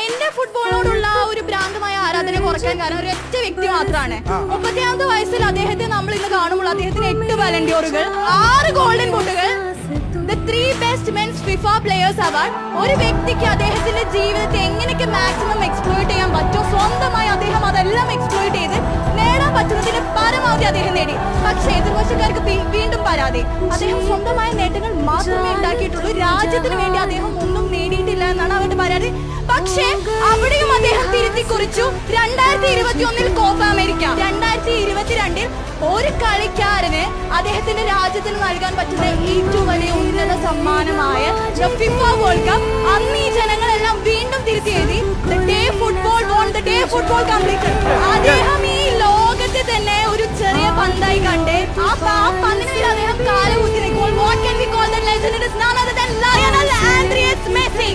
എന്റെ ഫുട്ബോളിനോടുള്ള ഒരു ഭ്രാന്തമായ ആരാധന കുറയ്ക്കാൻ കാരണം ഒരു ഒറ്റ വ്യക്തി മാത്രമാണ്. 30ാമത്തെ വയസ്സിൽ അദ്ദേഹത്തെ നമ്മൾ ഇന്ന് കാണുമ്പോൾ അദ്ദേഹത്തിന് 8 ബാലൻഡിയോറുകൾ, 6 ഗോൾഡൻ ബൂട്ടുകൾ, the 3 best men's FIFA players award. ഒരു വ്യക്തിക്ക് അദ്ദേഹത്തിന്റെ ജീവിതത്തെ എങ്ങനെയൊക്കെ മാക്സിമം എക്സ്പ്ലോയിറ്റ് ചെയ്യാൻ പറ്റുമോ സ്വന്തമായി അദ്ദേഹം അതെല്ലാം എക്സ്പ്ലോയിറ്റ് ചെയ്ത് നേടാൻ പറ്റുന്നതിന് പരമാവധി അദ്ദേഹം നേടി. പക്ഷേ എതിർവശക്കാർക്ക് വീണ്ടും പരാതി. അദ്ദേഹം സ്വന്തമായ നേട്ടങ്ങൾ മാത്രമേ ഉണ്ടാക്കിയിട്ടുള്ളൂ, രാജ്യത്തിന് വേണ്ടി അദ്ദേഹം ഒന്നും നേടിയിട്ടില്ല എന്നാണ് അവരുടെ പരാതി. പക്ഷേ അവിടെയും അദ്ദേഹം തിരുത്തി കുറിച്ചു. 2021 കോപ്പ അമേരിക്ക, 2022 ഒരു കളിക്കാരന് അദ്ദേഹത്തിന്റെ രാജ്യത്തിന് നൽകാൻ പറ്റുന്ന ഏറ്റവും വലിയ ഉന്നത സമ്മാനമായ ഫിഫ വേൾഡ് കപ്പ്. അന്ന് ഈ ജനങ്ങളെല്ലാം വീണ്ടും തിരുത്തി എഴുതി the day football won, the day football completed. അദ്ദേഹം ഈ ലോകത്തെ തന്നെ ഒരു ചെറിയ പന്തായി കണ്ട് ആ പന്തിനെതിരെ അദ്ദേഹം കാലുകുത്തി നിൽക്കുമ്പോൾ what can we call that legend? It is none other than Lionel Andres Messi.